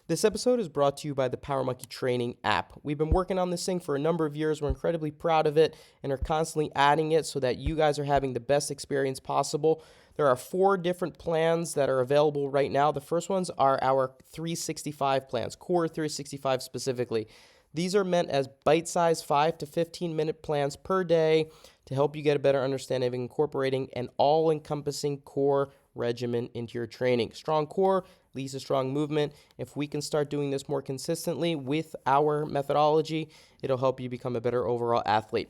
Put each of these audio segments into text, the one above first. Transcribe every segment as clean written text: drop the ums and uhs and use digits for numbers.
This episode is brought to you by the Power Monkey Training app. We've been working on this thing for a number of years. We're incredibly proud of it and are constantly adding it so that you guys are having the best experience possible. There are 4 different plans that are available right now. The first ones are our 365 plans, Core 365 specifically. These are meant as bite-sized 5 to 15-minute plans per day to help you get a better understanding of incorporating an all-encompassing core regimen into your training. Strong core leads to strong movement. If we can start doing this more consistently with our methodology, it'll help you become a better overall athlete.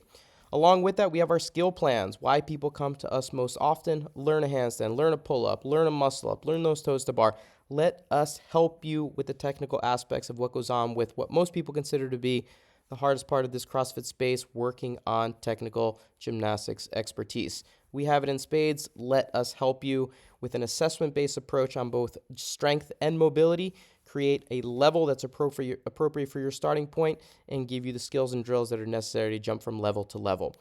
Along with that, we have our skill plans, why people come to us most often. Learn a handstand, learn a pull-up, learn a muscle-up, learn those toes to bar. Let us help you with the technical aspects of what goes on with what most people consider to be the hardest part of this CrossFit space, working on technical gymnastics expertise. We have it in spades. Let us help you with an assessment-based approach on both strength and mobility, create a level that's appropriate for your starting point, and give you the skills and drills that are necessary to jump from level to level.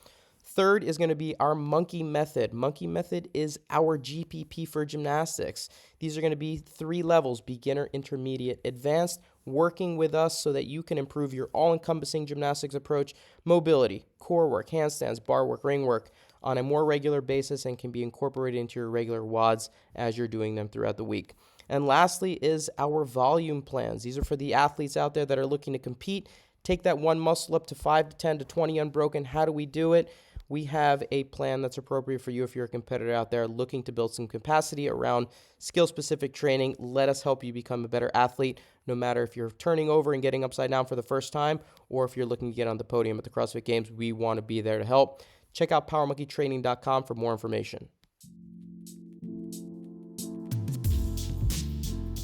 Third is going to be our monkey method. Monkey method is our GPP for gymnastics. These are going to be 3 levels: beginner, intermediate, advanced, working with us so that you can improve your all-encompassing gymnastics approach, mobility, core work, handstands, bar work, ring work on a more regular basis, and can be incorporated into your regular WODs as you're doing them throughout the week. And lastly is our volume plans. These are for the athletes out there that are looking to compete. Take that one muscle up to 5 to 10 to 20 unbroken. How do we do it? We have a plan that's appropriate for you if you're a competitor out there looking to build some capacity around skill-specific training. Let us help you become a better athlete, no matter if you're turning over and getting upside down for the first time or if you're looking to get on the podium at the CrossFit Games. We want to be there to help. Check out powermonkeytraining.com for more information.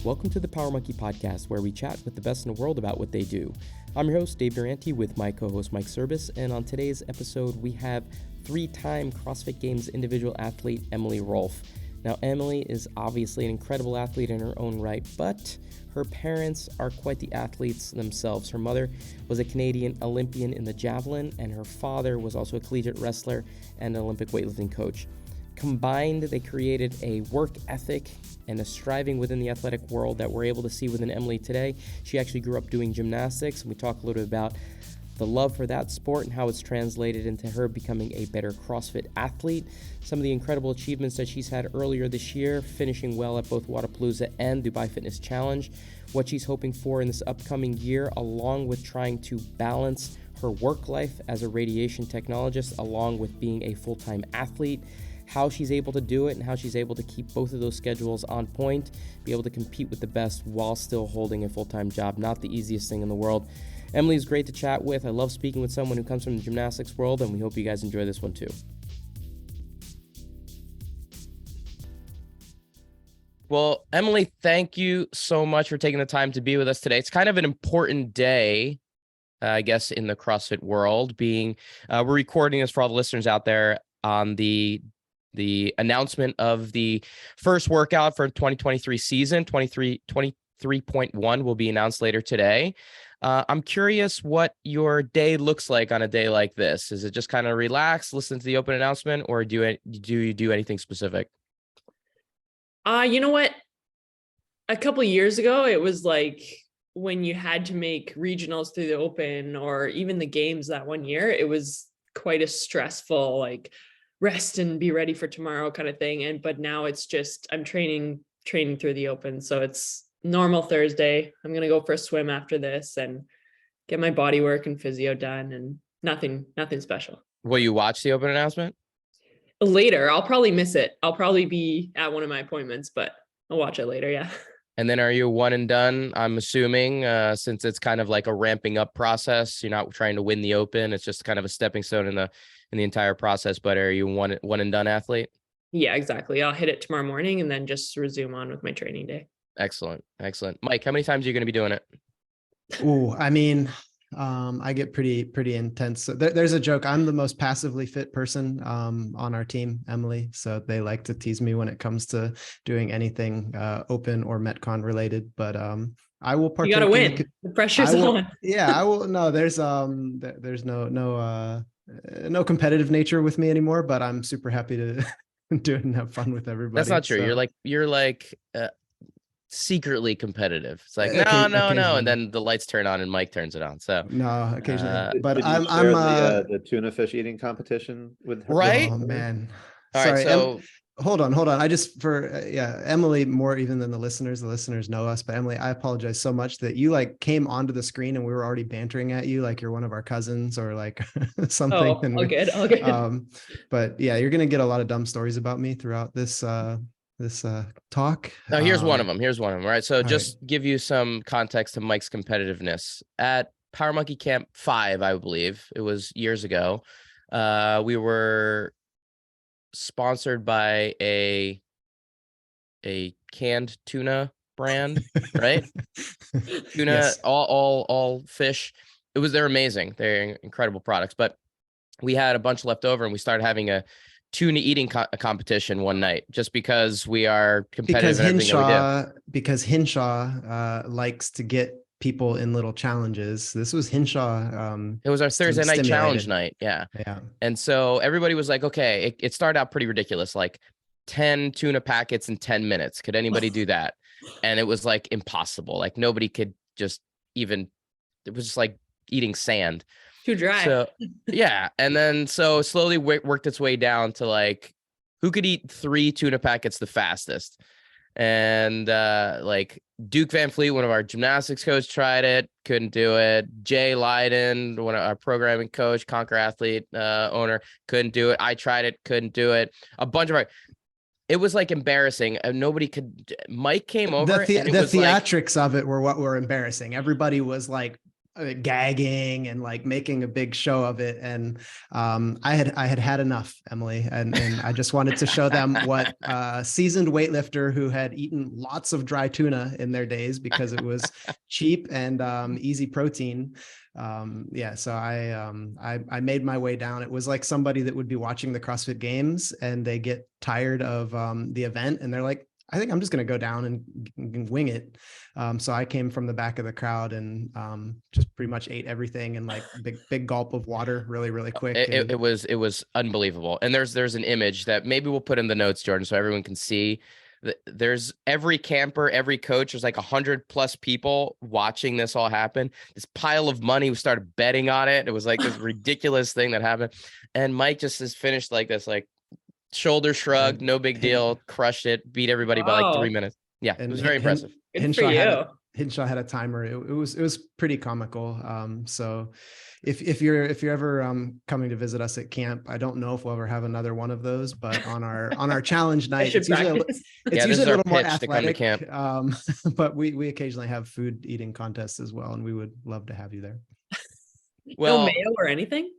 Welcome to the Power Monkey Podcast, where we chat with the best in the world about what they do. I'm your host, Dave Durante, with my co-host, Mike Service, and on today's episode, we have 3-time CrossFit Games individual athlete, Emily Rolfe. Now, Emily is obviously an incredible athlete in her own right, but her parents are quite the athletes themselves. Her mother was a Canadian Olympian in the javelin, and her father was also a collegiate wrestler and an Olympic weightlifting coach. Combined, they created a work ethic and a striving within the athletic world that we're able to see within Emily today. She actually grew up doing gymnastics, and we talk a little bit about the love for that sport and how it's translated into her becoming a better CrossFit athlete. Some of the incredible achievements that she's had earlier this year, finishing well at both Wodapalooza and Dubai Fitness Challenge, what she's hoping for in this upcoming year, along with trying to balance her work life as a radiation technologist, along with being a full-time athlete, how she's able to do it and how she's able to keep both of those schedules on point, be able to compete with the best while still holding a full-time job. Not the easiest thing in the world. Emily is great to chat with. I love speaking with someone who comes from the gymnastics world, and we hope you guys enjoy this one too. Well, Emily, thank you so much for taking the time to be with us today. It's kind of an important day, I guess, in the CrossFit world, being we're recording this for all the listeners out there on the announcement of the first workout for 2023 season. 23.1 will be announced later today. I'm curious what your day looks like on a day like this. Is it just kind of relax, listen to the open announcement, or do you do anything specific? You know what? A couple of years ago, it was like when you had to make regionals through the open or even the games that one year, it was quite a stressful, like, rest and be ready for tomorrow kind of thing. But now it's just, I'm training through the open. So it's normal Thursday. I'm going to go for a swim after this and get my body work and physio done, and nothing special. Will you watch the open announcement? Later. I'll probably miss it. I'll probably be at one of my appointments, but I'll watch it later. Yeah. And then are you one and done? I'm assuming, since it's kind of like a ramping up process, you're not trying to win the open. It's just kind of a stepping stone in the entire process. But are you one and done athlete? Yeah, exactly. I'll hit it tomorrow morning and then just resume on with my training day. Excellent. Mike, how many times are you going to be doing it? Ooh, I mean, I get pretty intense. So there's a joke. I'm the most passively fit person on our team, Emily. So they like to tease me when it comes to doing anything open or Metcon related. But I will partake. You got to win. The pressure's on. Yeah, I will. No, there's no competitive nature with me anymore. But I'm super happy to do it and have fun with everybody. That's not true. So. You're like secretly competitive. It's like, no. Occasionally. And then the lights turn on and Mike turns it on. So, No, occasionally. Did, But did you share the tuna fish eating competition with her? Right? Oh man. All right. Sorry. So, Hold on. I just yeah, Emily, more even than the listeners know us, but Emily, I apologize so much that you like came onto the screen and we were already bantering at you like you're one of our cousins or like something. Oh, And all good. All good. But yeah, you're gonna get a lot of dumb stories about me throughout this talk. now here's one of them. All right. So just right. give you some context to Mike's competitiveness at Power Monkey Camp 5, I believe it was years ago. We were sponsored by a canned tuna brand, right? Tuna, Yes. all fish. They're amazing. They're incredible products. But we had a bunch left over and we started having a tuna eating competition one night just because we are competitive in everything that we do. Because Hinshaw likes to get people in little challenges. This was Hinshaw. It was our Thursday night challenge night. Yeah. Yeah. And so everybody was like, okay, it started out pretty ridiculous, like 10 tuna packets in 10 minutes. Could anybody do that? And it was like impossible. Like nobody could just even, it was just like eating sand. Too dry. So yeah. And then so slowly worked its way down to like, who could eat 3 tuna packets the fastest? And like Duke Van Fleet, one of our gymnastics coach, tried it, couldn't do it. Jay Leiden, one of our programming coach, Conquer Athlete owner, couldn't do it. I tried it, couldn't do it. A bunch of our, it was like embarrassing. Nobody could. Mike came over. The theatrics of it were what were embarrassing. Everybody was like gagging and like making a big show of it, and I had enough, Emily, and I just wanted to show them what a seasoned weightlifter who had eaten lots of dry tuna in their days because it was cheap and easy protein. So I made my way down. It was like somebody that would be watching the CrossFit Games and they get tired of the event and they're like, I think I'm just going to go down and wing it. So I came from the back of the crowd and just pretty much ate everything in like big gulp of water really, really quick. It was unbelievable. And there's an image that maybe we'll put in the notes, Jordan, so everyone can see. There's every camper, every coach, there's like 100+ people watching this all happen. This pile of money, we started betting on it. It was like this ridiculous thing that happened. And Mike just is finished like this, like shoulder shrugged, no big deal, crushed it, beat everybody by like 3 minutes. Yeah, it was very impressive. Hinshaw had a timer. It was pretty comical. So if you're ever coming to visit us at camp, I don't know if we'll ever have another one of those, but on our challenge night, it's usually a little more athletic. But we occasionally have food eating contests as well, and we would love to have you there. Well, no mayo or anything?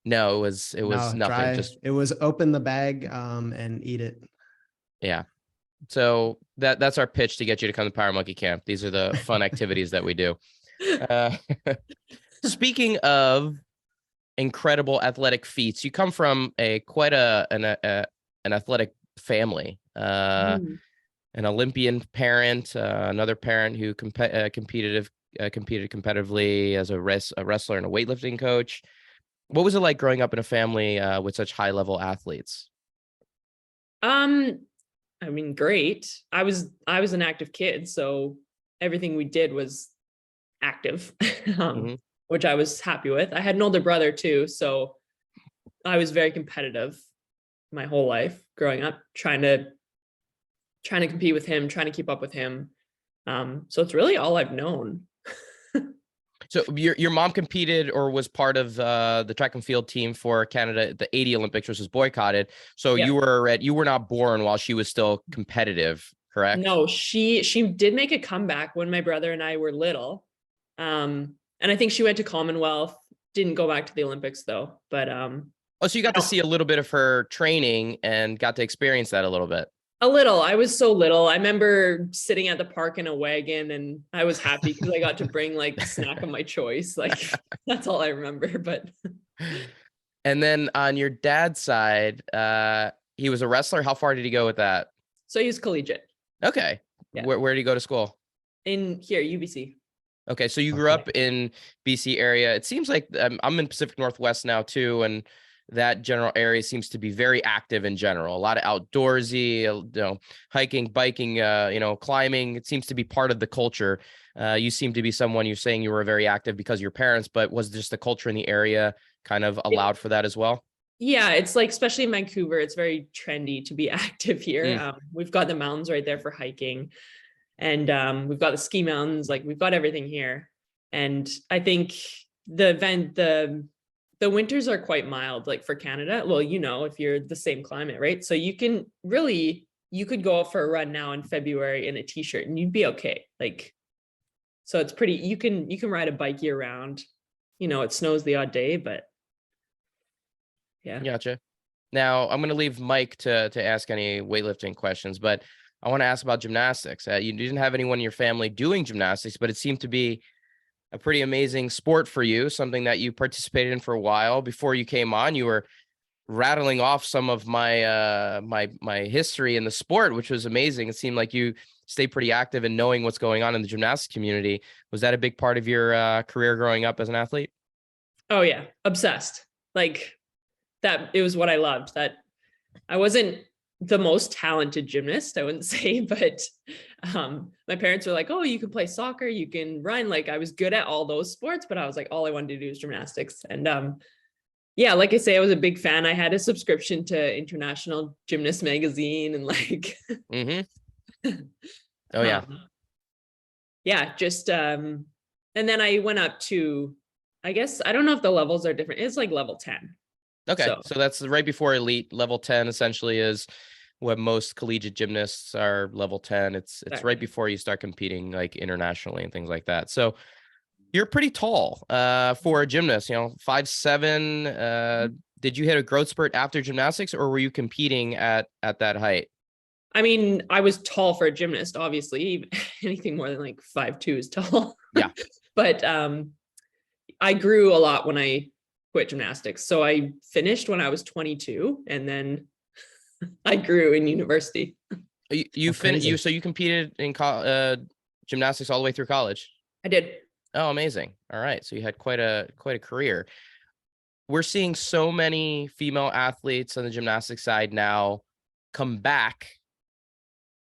No, it was nothing. Dry. It was open the bag and eat it. Yeah. So that's our pitch to get you to come to Power Monkey Camp. These are the fun activities that we do. Speaking of incredible athletic feats, you come from quite an athletic family. An Olympian parent, another parent who competed competitively as a wrestler and a weightlifting coach. What was it like growing up in a family with such high level athletes? I mean, great. I was an active kid, so everything we did was active, which I was happy with. I had an older brother too, so I was very competitive my whole life growing up, trying to compete with him, trying to keep up with him. So it's really all I've known. So your mom competed or was part of the track and field team for Canada, the 80 Olympics, which was boycotted. So you were not born while she was still competitive, correct? No, she did make a comeback when my brother and I were little. And I think she went to Commonwealth, didn't go back to the Olympics though. But so you got to see a little bit of her training and got to experience that a little bit. A little. I was so little. I remember sitting at the park in a wagon and I was happy because I got to bring like the snack of my choice. Like that's all I remember. But and then on your dad's side, he was a wrestler. How far did he go with that? So he was collegiate. Okay. Yeah. Where did he go to school? In here, UBC. Okay. So you grew up in BC area. It seems like I'm in Pacific Northwest now too. And that general area seems to be very active in general. A lot of outdoorsy, hiking, biking, climbing. It seems to be part of the culture. You seem to be someone, you're saying you were very active because of your parents, but was just the culture in the area kind of allowed for that as well? Yeah, it's like, especially in Vancouver, it's very trendy to be active here. Mm. We've got the mountains right there for hiking, and we've got the ski mountains. Like, we've got everything here. And I think the winters are quite mild, like for Canada. Well, if you're the same climate, right? So you could go out for a run now in February in a t-shirt and you'd be okay. Like, so it's pretty, you can ride a bike year round. It snows the odd day, but yeah. Gotcha. Now I'm going to leave Mike to ask any weightlifting questions, but I want to ask about gymnastics. You didn't have anyone in your family doing gymnastics, but it seemed to be a pretty amazing sport for you, something that you participated in for a while. Before you came on, you were rattling off some of my my history in the sport, which was amazing. It seemed like you stay pretty active in knowing what's going on in the gymnastics community. Was that a big part of your career growing up as an athlete? Oh yeah, obsessed. Like, that it was what I loved. That I wasn't the most talented gymnast, I wouldn't say, but my parents were like, oh, you can play soccer, you can run. Like, I was good at all those sports, but I was like, all I wanted to do is gymnastics. And yeah, like I say, I was a big fan. I had a subscription to International Gymnast magazine, and like Mm-hmm. Oh yeah. Yeah, just and then I went up to, I guess, I don't know if the levels are different. It's like level 10. Okay, so that's right before elite. Level 10 essentially is what most collegiate gymnasts are. Level 10. It's right before you start competing like internationally and things like that. So you're pretty tall for a gymnast, 5'7". Did you hit a growth spurt after gymnastics, or were you competing at that height? I mean, I was tall for a gymnast, obviously. Anything more than like 5'2" is tall. Yeah. But I grew a lot when I quit gymnastics. So I finished when I was 22, and then I grew in university. You finished. So you competed in gymnastics all the way through college? I did. Oh, amazing. All right. So you had quite a career. We're seeing so many female athletes on the gymnastics side now come back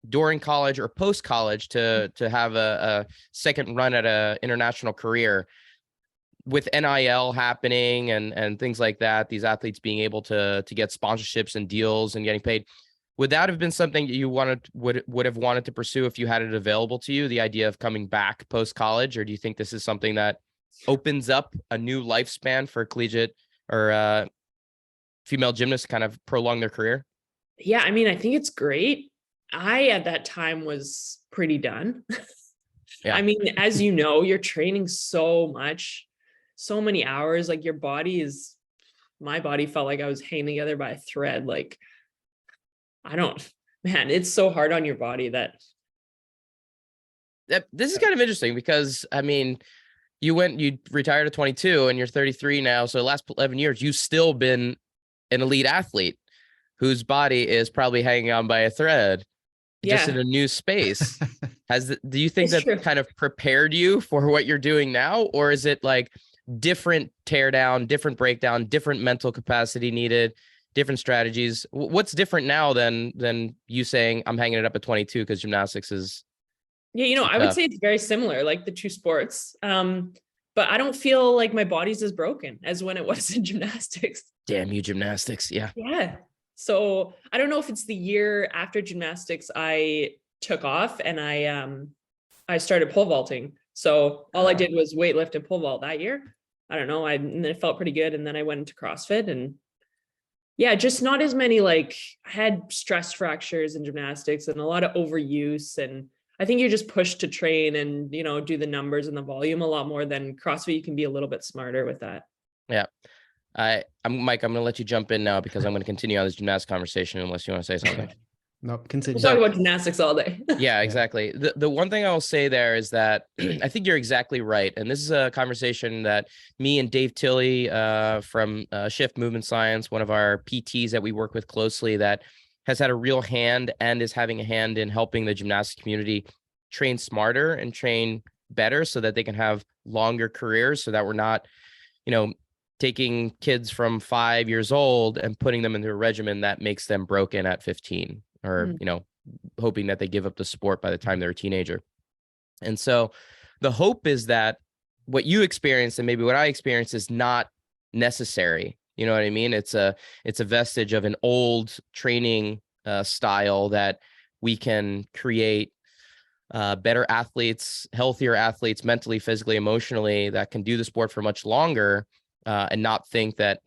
during college or post college to have a second run at a international career. With NIL happening and things like that, these athletes being able to get sponsorships and deals and getting paid, would that have been something that you would have wanted to pursue if you had it available to you, the idea of coming back post college? Or do you think this is something that opens up a new lifespan for collegiate or female gymnasts to kind of prolong their career? Yeah, I mean, I think it's great. I at that time was pretty done. Yeah. I mean, as you know, you're training so much, so many hours. Like, my body felt like I was hanging together by a thread. Like, man, it's so hard on your body that. This is kind of interesting because, I mean, you retired at 22 and you're 33 now. So the last 11 years, you've still been an elite athlete whose body is probably hanging on by a thread, just in a new space. Do you think It's that true. kind of prepared you for what you're doing now? Or is it like different teardown, different breakdown, different mental capacity needed, different strategies? What's different now than you saying I'm hanging it up at 22 because gymnastics is Yeah, I would say it's very similar, like the two sports. But I don't feel like my body's as broken as when it was in gymnastics. damn you gymnastics. Yeah. Yeah. So I don't know if it's the year after gymnastics I took off and I started pole vaulting. So all I did was weightlift and pole vault that year. I don't know. And then it felt pretty good. And then I went into CrossFit, and yeah, just not as many, like, I had stress fractures in gymnastics and a lot of overuse. And I think you're just pushed to train and, do the numbers and the volume a lot more than CrossFit. You can be a little bit smarter with that. Yeah. I'm Mike, I'm going to let you jump in now because I'm going to continue on this gymnastics conversation unless you want to say something. Nope, continue. We'll talk about gymnastics all day. Yeah, exactly. The one thing I will say there is that I think you're exactly right. And this is a conversation that me and Dave Tilley from Shift Movement Science, one of our PTs that we work with closely, that has had a real hand and is having a hand in helping the gymnastics community train smarter and train better so that they can have longer careers, so that we're not, taking kids from 5 years old and putting them into a regimen that makes them broken at 15, or, hoping that they give up the sport by the time they're a teenager. And so the hope is that what you experience and maybe what I experience is not necessary. You know what I mean? It's a vestige of an old training style that we can create better athletes, healthier athletes, mentally, physically, emotionally, that can do the sport for much longer, and not think that,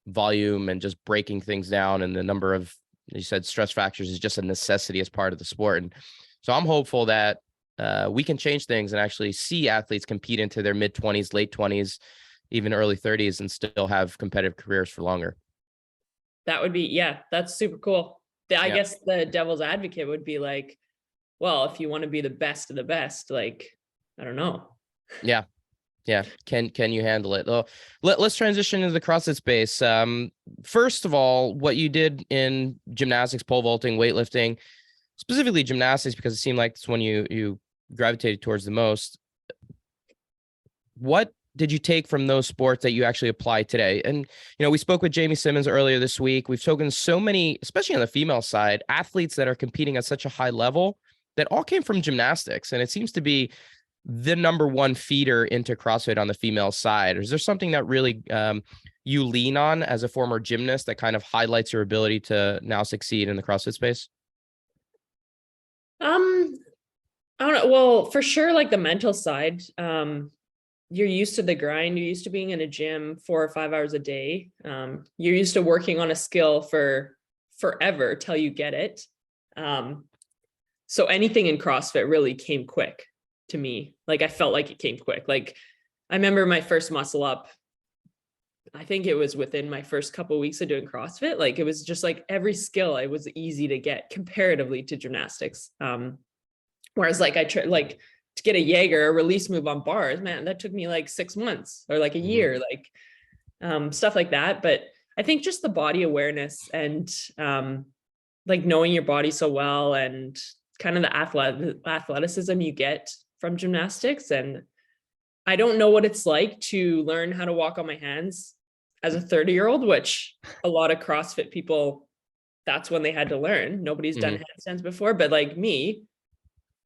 volume and just breaking things down and the number of, you said, stress factors is just a necessity as part of the sport. And so I'm hopeful that we can change things and actually see athletes compete into their mid-20s, late 20s, even early 30s, and still have competitive careers for longer. That would be, yeah, that's super cool. I guess the devil's advocate would be like, well, if you want to be the best of the best, like, I don't know. Yeah. Can you handle it? Well, let's transition into the CrossFit space. First of all, what you did in gymnastics, pole vaulting, weightlifting, specifically gymnastics, because it seemed like it's when you gravitated towards the most. What did you take from those sports that you actually apply today? And, we spoke with Jamie Simmons earlier this week. We've spoken to so many, especially on the female side, athletes that are competing at such a high level that all came from gymnastics. And it seems to be the number one feeder into CrossFit on the female side. Is there something that really you lean on as a former gymnast that kind of highlights your ability to now succeed in the CrossFit space? I don't know. Well, for sure, like the mental side, you're used to the grind. You're used to being in a gym 4 or 5 hours a day. You're used to working on a skill for forever till you get it. So anything in CrossFit really came quick to me. Like I felt like it came quick. Like I remember my first muscle up, I think it was within my first couple of weeks of doing CrossFit. Like it was just like every skill, it was easy to get comparatively to gymnastics. Whereas like I tried like to get a Jaeger, a release move on bars, man, that took me like 6 months or like a year, like stuff like that. But I think just the body awareness and like knowing your body so well and kind of the athleticism you get from gymnastics. And I don't know what it's like to learn how to walk on my hands as a 30-year-old, which a lot of CrossFit people, that's when they had to learn. Nobody's done handstands before, but like me,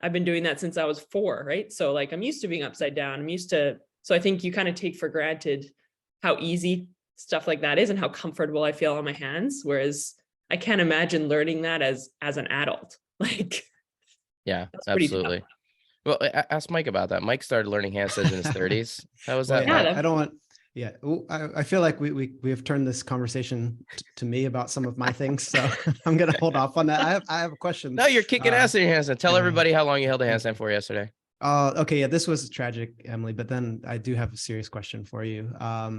I've been doing that since I was 4, right? So like I'm used to being upside down. So I think you kind of take for granted how easy stuff like that is and how comfortable I feel on my hands. Whereas I can't imagine learning that as an adult. Like, yeah, absolutely. Well, ask Mike about that. Mike started learning handstands in his 30s. How was that? I don't want. Yeah, I feel like we have turned this conversation to me about some of my things, so I'm gonna hold off on that. I have a question. No, you're kicking ass in your handstand. Tell everybody how long you held a handstand for yesterday. Okay, yeah, this was tragic, Emily, but then I do have a serious question for you. I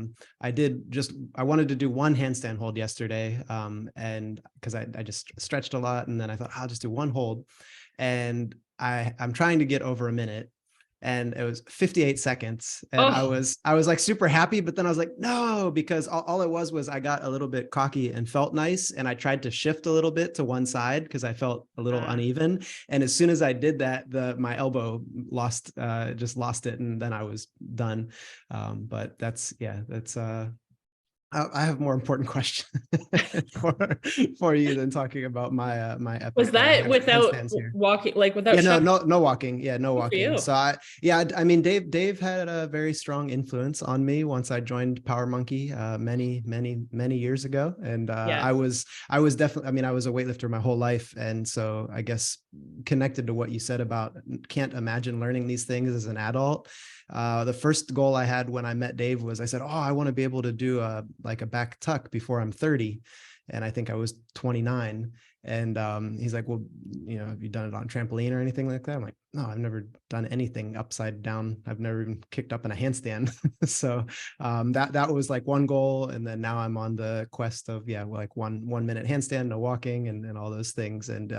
wanted to do one handstand hold yesterday, and because I just stretched a lot, and then I thought I'll just do one hold, and I'm trying to get over a minute, and it was 58 seconds, and I was like super happy, but then I was like, no, because all it was I got a little bit cocky and felt nice, and I tried to shift a little bit to one side because I felt a little uneven, and as soon as I did that, my elbow just lost it, and then I was done. But that's I have more important questions for you than talking about my epic. Was that without walking, like without? Yeah, no walking. Yeah, no walking. So I mean, Dave had a very strong influence on me once I joined Power Monkey many years ago, and I was definitely. I mean, I was a weightlifter my whole life, and so I guess connected to what you said about can't imagine learning these things as an adult. The first goal I had when I met Dave was I said, I want to be able to do a back tuck before I'm 30. And I think I was 29. And he's like, well, have you done it on trampoline or anything like that? I'm like, no, I've never done anything upside down. I've never even kicked up in a handstand. So that was like one goal. And then now I'm on the quest of, like one minute handstand, no walking and all those things. And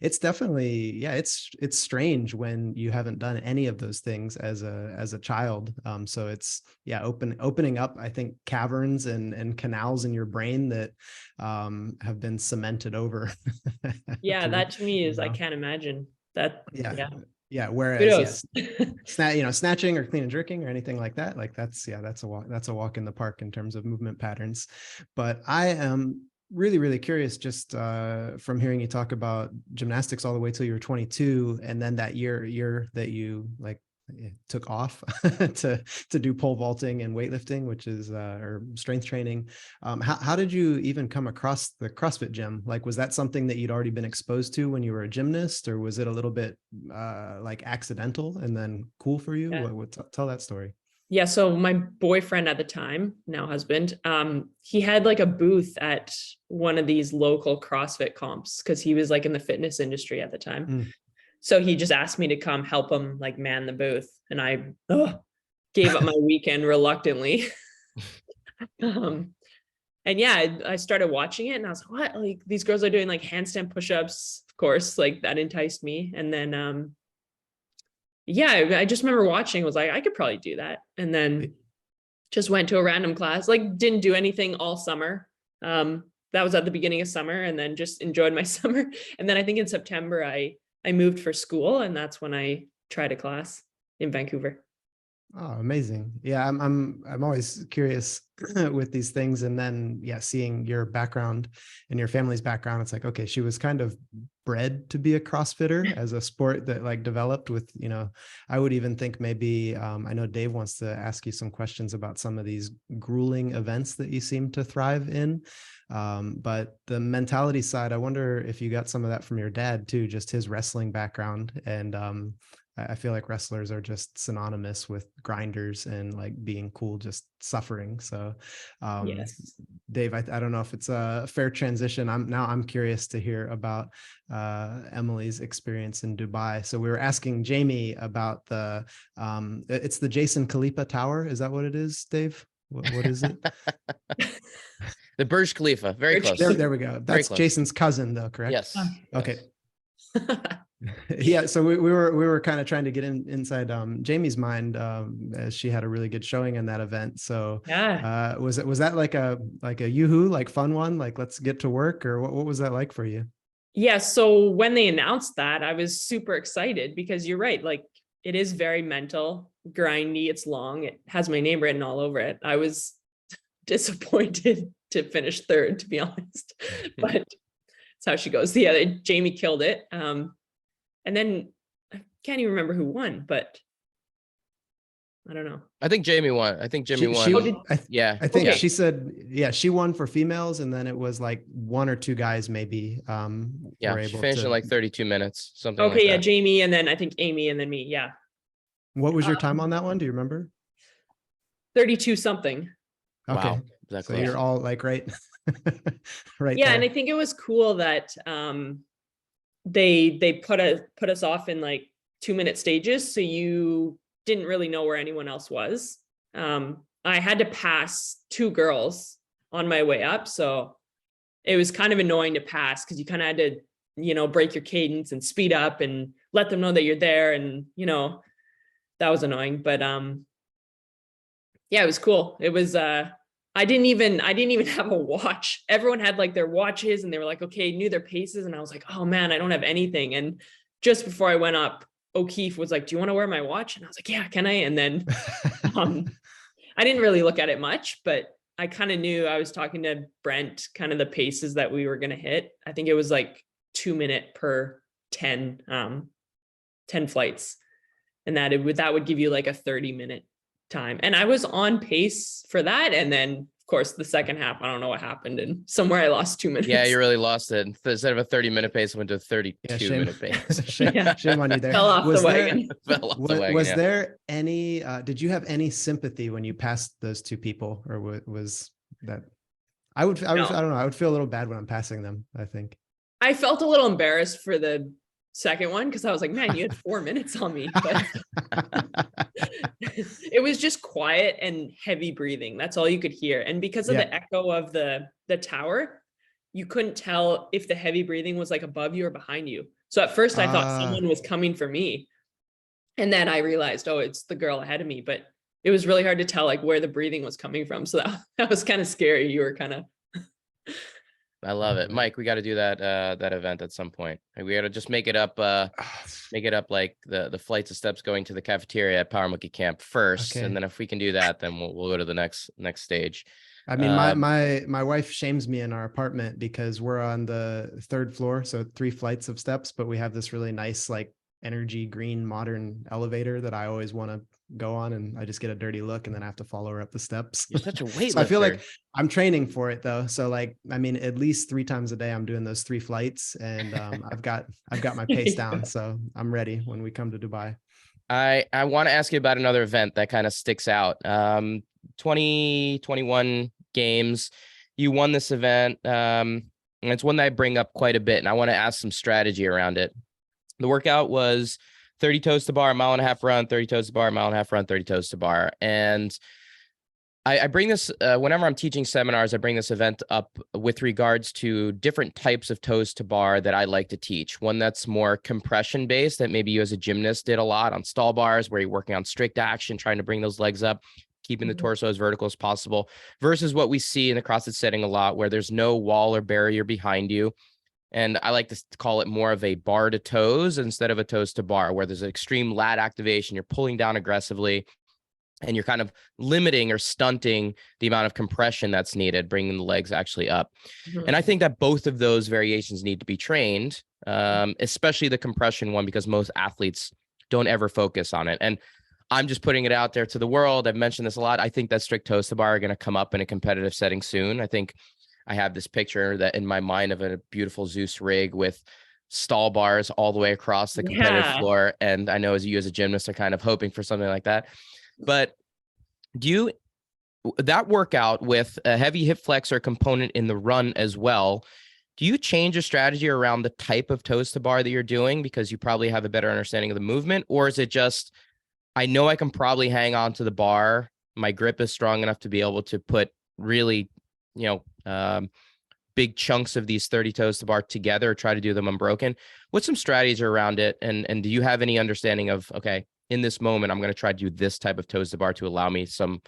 it's definitely, it's strange when you haven't done any of those things as a child. So it's, opening up, I think, caverns and canals in your brain that have been cemented over. That to me is, I can't imagine that. Yeah. Whereas, Kudos. snatching or clean and jerking or anything like that, like that's a walk in the park in terms of movement patterns. But I am really, really curious just from hearing you talk about gymnastics all the way till you were 22, and then that year that you like took off to do pole vaulting and weightlifting, which is or strength training. How did you even come across the CrossFit gym? Like, was that something that you'd already been exposed to when you were a gymnast, or was it a little bit like accidental and then cool for you? Yeah. Tell that story. Yeah. So my boyfriend at the time, now husband, he had like a booth at one of these local CrossFit comps because he was like in the fitness industry at the time. Mm. So he just asked me to come help him like man the booth. And I gave up my weekend reluctantly. And yeah, I started watching it and I was like, what? Like these girls are doing like handstand push-ups, of course, like that enticed me. And then, yeah, I just remember watching, was like, I could probably do that. And then just went to a random class, like didn't do anything all summer. That was at the beginning of summer, and then just enjoyed my summer. And then I think in September, I moved for school, and that's when I tried a class in Vancouver. Oh, amazing. Yeah, I'm always curious with these things. And then seeing your background and your family's background, it's like, okay, she was kind of bred to be a CrossFitter as a sport that like developed with, I would even think maybe I know Dave wants to ask you some questions about some of these grueling events that you seem to thrive in. But the mentality side, I wonder if you got some of that from your dad too, just his wrestling background. And I feel like wrestlers are just synonymous with grinders and like being cool, just suffering. So, Yes. Dave, I don't know if it's a fair transition. I'm curious to hear about Emily's experience in Dubai. So we were asking Jamie about it's the Jason Khalifa Tower. Is that what it is, Dave? What is it? The Burj Khalifa, very close. There we go. That's Jason's cousin, though, correct? Yes. Okay. Yeah, so we were kind of trying to get inside Jamie's mind as she had a really good showing in that event. So yeah, was that like a yoo-hoo, like fun one, like let's get to work, or what was that like for you? Yeah, so when they announced that, I was super excited because you're right, like it is very mental, grindy, it's long, it has my name written all over it. I was disappointed to finish third, to be honest, but that's how she goes. Yeah, Jamie killed it. And then I can't even remember who won, but I don't know. I think Jamie won. I think Jamie won. I think Okay. she said, she won for females, and then it was like one or two guys maybe. Yeah, she finished in like 32 minutes, something like Okay, that. yeah, Jamie, and then I think Amy, and then me. Yeah. What was your time on that one? Do you remember? 32 something. Okay, Wow, that so close. you're all like right, right. Yeah, there. and I think it was cool that they put us off in like 2-minute stages, so you didn't really know where anyone else was. I had to pass 2 girls on my way up, so it was kind of annoying to pass because you kind of had to, break your cadence and speed up and let them know that you're there, and that was annoying. But yeah, it was cool. It was I didn't even have a watch. Everyone had like their watches and they were like, okay, knew their paces. And I was like, oh man, I don't have anything. And just before I went up, O'Keefe was like, do you want to wear my watch? And I was like, yeah, can I? And then I didn't really look at it much, but I kind of knew. I was talking to Brent, kind of the paces that we were going to hit. I think it was like 2 minute per 10 flights. And that would give you like a 30-minute time. And I was on pace for that. And then of course the second half, I don't know what happened, and somewhere I lost 2 minutes. Yeah, you really lost it. Instead of a 30-minute pace, it went to a 32-minute pace. Shame on you there. Fell off the wagon. Was there any did you have any sympathy when you passed those 2 people, or was that I don't know, I would feel a little bad when I'm passing them, I think. I felt a little embarrassed for the second one because I was like, man, you had 4 minutes on me. But it was just quiet and heavy breathing. That's all you could hear. And because of the echo of the tower, you couldn't tell if the heavy breathing was like above you or behind you. So at first I thought someone was coming for me. And then I realized, oh, it's the girl ahead of me. But it was really hard to tell like where the breathing was coming from. So that was kind of scary. You were kind of I love it. Right. Mike, we got to do that event at some point. And we got to just make it up like the flights of steps going to the cafeteria at Power Monkey Camp first. Okay. And then if we can do that, then we'll go to the next stage. I mean, my wife shames me in our apartment because we're on the 3rd floor, so 3 flights of steps, but we have this really nice, like, energy green modern elevator that I always want to go on, and I just get a dirty look and then I have to follow her up the steps. You're such a weightlifter. So I feel like I'm training for it though. So like, I mean, at least 3 times a day I'm doing those 3 flights, and I've got my pace down, so I'm ready when we come to Dubai. I want to ask you about another event that kind of sticks out. 2021 games, you won this event. And it's one that I bring up quite a bit, and I want to ask some strategy around it. The workout was 30 toes to bar, 1.5 mile run, 30 toes to bar, 1.5 mile run, 30 toes to bar. And I bring this, whenever I'm teaching seminars, I bring this event up with regards to different types of toes to bar that I like to teach. One that's more compression based, that maybe you as a gymnast did a lot on stall bars, where you're working on strict action, trying to bring those legs up, keeping the torso as vertical as possible, versus what we see in the CrossFit setting a lot, where there's no wall or barrier behind you. And I like to call it more of a bar to toes instead of a toes to bar, where there's an extreme lat activation. You're pulling down aggressively, and you're kind of limiting or stunting the amount of compression that's needed, bringing the legs actually up. And I think that both of those variations need to be trained, especially the compression one, because most athletes don't ever focus on it. And I'm just putting it out there to the world. I've mentioned this a lot. I think that strict toes to bar are going to come up in a competitive setting soon. I think I have this picture that in my mind of a beautiful Zeus rig with stall bars all the way across the competitive floor. And I know as you as a gymnast are kind of hoping for something like that. But that workout with a heavy hip flexor component in the run as well, do you change your strategy around the type of toes to bar that you're doing because you probably have a better understanding of the movement? Or is it just, I know I can probably hang on to the bar, my grip is strong enough to be able to put really, big chunks of these 30 toes to bar together, try to do them unbroken? What's some strategies around it? And do you have any understanding of, okay, in this moment, I'm going to try to do this type of toes to bar to allow me some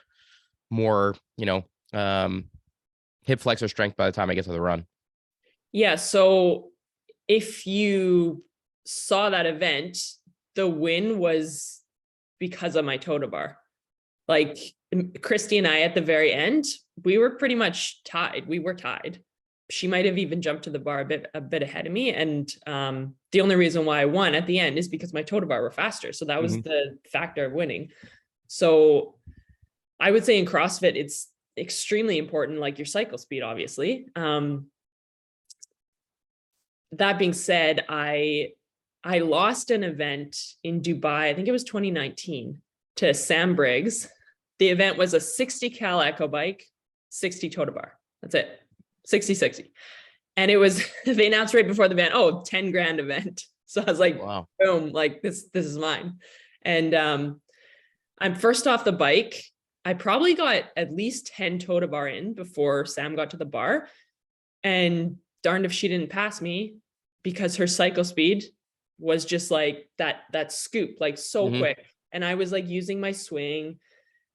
more, hip flexor strength by the time I get to the run? Yeah. So if you saw that event, the win was because of my toe to bar. Like Christy and I, at the very end, we were pretty much tied. We were tied. She might have even jumped to the bar a bit ahead of me. And the only reason why I won at the end is because my toe to bar were faster. So that was the factor of winning. So I would say in CrossFit, it's extremely important, like your cycle speed, obviously. That being said, I lost an event in Dubai, I think it was 2019, to Sam Briggs. The event was a 60 cal echo bike, 60 toe to bar. That's it. 60-60. And it was, they announced right before the event, 10 grand event. So I was like, wow, boom, like this is mine. And I'm first off the bike. I probably got at least 10 toe to bar in before Sam got to the bar. And darned if she didn't pass me, because her cycle speed was just like that scoop, like so quick. And I was like using my swing.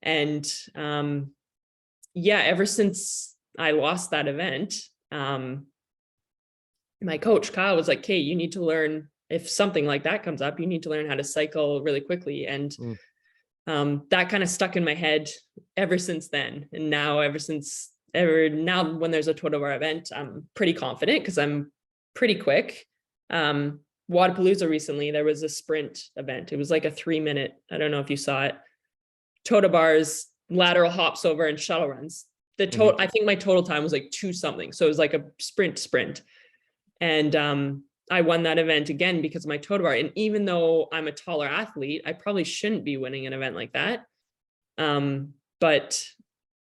And ever since I lost that event, my coach Kyle was like, "Kate, you need to learn, if something like that comes up, you need to learn how to cycle really quickly." And that kind of stuck in my head ever since then. And now now when there's a toe to bar event, I'm pretty confident because I'm pretty quick. Wadapalooza recently, there was a sprint event. It was like a 3-minute, I don't know if you saw it, toe to bars, lateral hops over, and shuttle runs. I think my total time was like 2 something. So it was like a sprint. And I won that event again because of my toe to bar. And even though I'm a taller athlete, I probably shouldn't be winning an event like that. But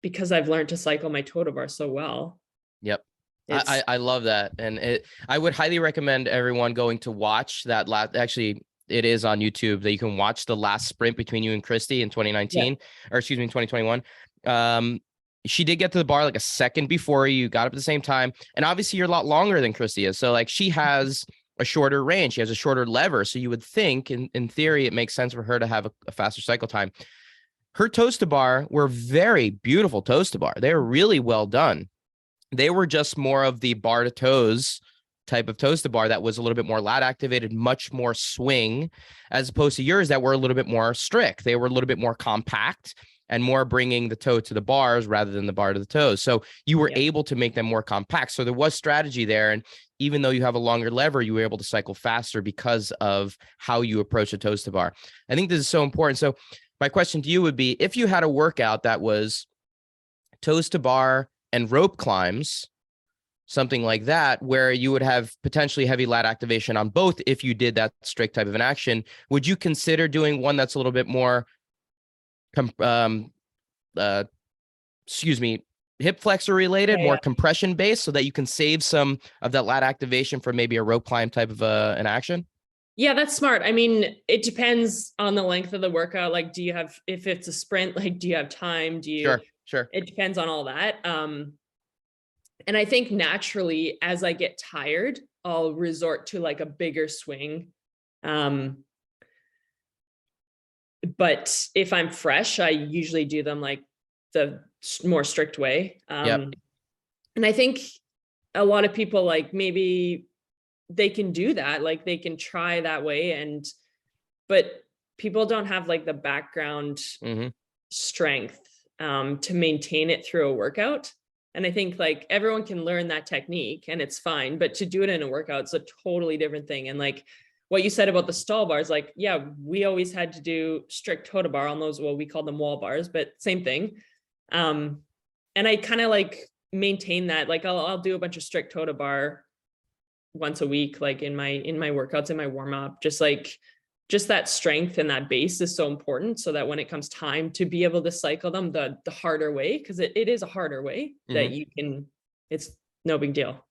because I've learned to cycle my toe to bar so well. Yep. I love that. And I would highly recommend everyone going to watch that actually, it is on YouTube that you can watch the last sprint between you and Christy in 2021. She did get to the bar like a second before you, got up at the same time. And obviously you're a lot longer than Christy is. So like she has a shorter range. She has a shorter lever. So you would think in theory, it makes sense for her to have a faster cycle time. Her toes to bar were very beautiful toes to bar. They're really well done. They were just more of the bar to toes type of toes to bar that was a little bit more lat activated, much more swing, as opposed to yours that were a little bit more strict. They were a little bit more compact and more bringing the toe to the bars rather than the bar to the toes. So you were able to make them more compact. So there was strategy there. And even though you have a longer lever, you were able to cycle faster because of how you approach a toes to bar. I think this is so important. So my question to you would be, if you had a workout that was toes to bar and rope climbs, something like that, where you would have potentially heavy lat activation on both if you did that strict type of an action, would you consider doing one that's a little bit more hip flexor related, more compression based, so that you can save some of that lat activation for maybe a rope climb type of an action? Yeah, that's smart. I mean, it depends on the length of the workout. Like, do you have, if it's a sprint, like, do you have time? Do you, Sure. It depends on all that. And I think naturally, as I get tired, I'll resort to like a bigger swing. But if I'm fresh, I usually do them like the more strict way. And I think a lot of people, like, maybe they can do that, like they can try that way, but people don't have like the background strength to maintain it through a workout. And I think like everyone can learn that technique and it's fine, but to do it in a workout, it's a totally different thing. And like what you said about the stall bars, like, yeah, we always had to do strict toe to bar on those. Well, we called them wall bars, but same thing. And I kind of like maintain that, like I'll do a bunch of strict toe to bar once a week, like in my workouts, in my warm up, just that strength and that base is so important, so that when it comes time to be able to cycle them the harder way, because it is a harder way that you can, it's no big deal.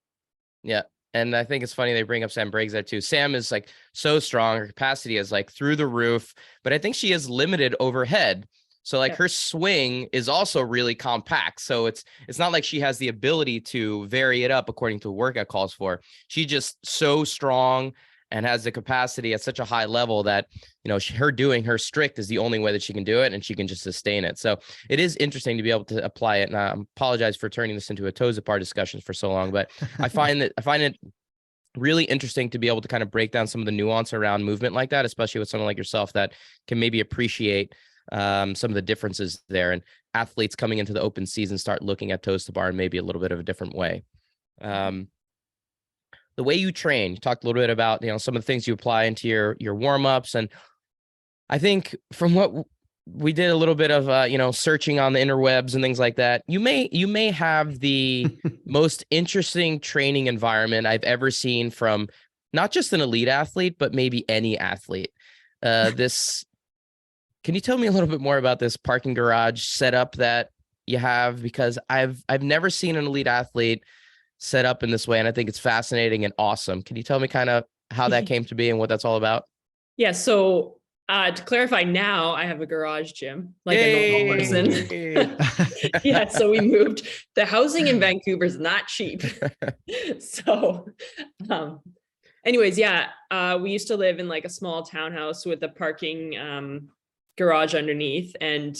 Yeah. And I think it's funny they bring up Sam Briggs there too. Sam is like so strong. Her capacity is like through the roof, but I think she is limited overhead. So like her swing is also really compact. So it's not like she has the ability to vary it up according to what workout calls for. She's just so strong and has the capacity at such a high level that, you know, her doing her strict is the only way that she can do it, and she can just sustain it. So it is interesting to be able to apply it. And I apologize for turning this into a toes apart discussion for so long, but I find it really interesting to be able to kind of break down some of the nuance around movement like that, especially with someone like yourself that can maybe appreciate some of the differences there, and athletes coming into the open season start looking at toes to bar in maybe a little bit of a different way. The way you train, you talked a little bit about, you know, some of the things you apply into your warm-ups. And I think from what we did a little bit of, you know, searching on the interwebs and things like that, you may have the most interesting training environment I've ever seen from not just an elite athlete, but maybe any athlete. Can you tell me a little bit more about this parking garage setup that you have? Because I've never seen an elite athlete set up in this way, and I think it's fascinating and awesome. Can you tell me kind of how that came to be and what that's all about? Yeah. So to clarify, now I have a garage gym, like a normal person. Yeah. So we moved. The housing in Vancouver is not cheap. So anyways, yeah, we used to live in like a small townhouse with a parking garage underneath. And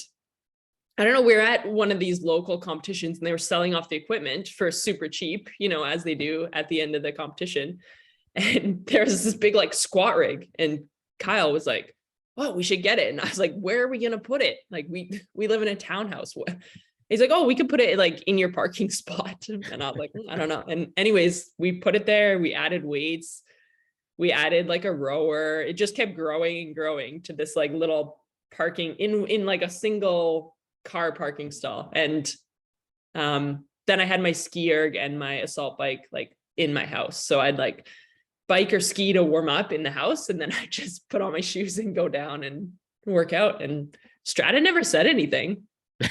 I don't know, we were at one of these local competitions and they were selling off the equipment for super cheap, you know, as they do at the end of the competition. And there's this big like squat rig, and Kyle was like, "Oh, we should get it." And I was like, "Where are we going to put it? Like we live in a townhouse." He's like, "Oh, we could put it like in your parking spot." And I was like, "I don't know." And anyways, we put it there. We added weights. We added like a rower. It just kept growing and growing to this like little parking in like a single car parking stall. And then I had my ski erg and my assault bike like in my house. So I'd like bike or ski to warm up in the house, and then I just put on my shoes and go down and work out. And Strata never said anything.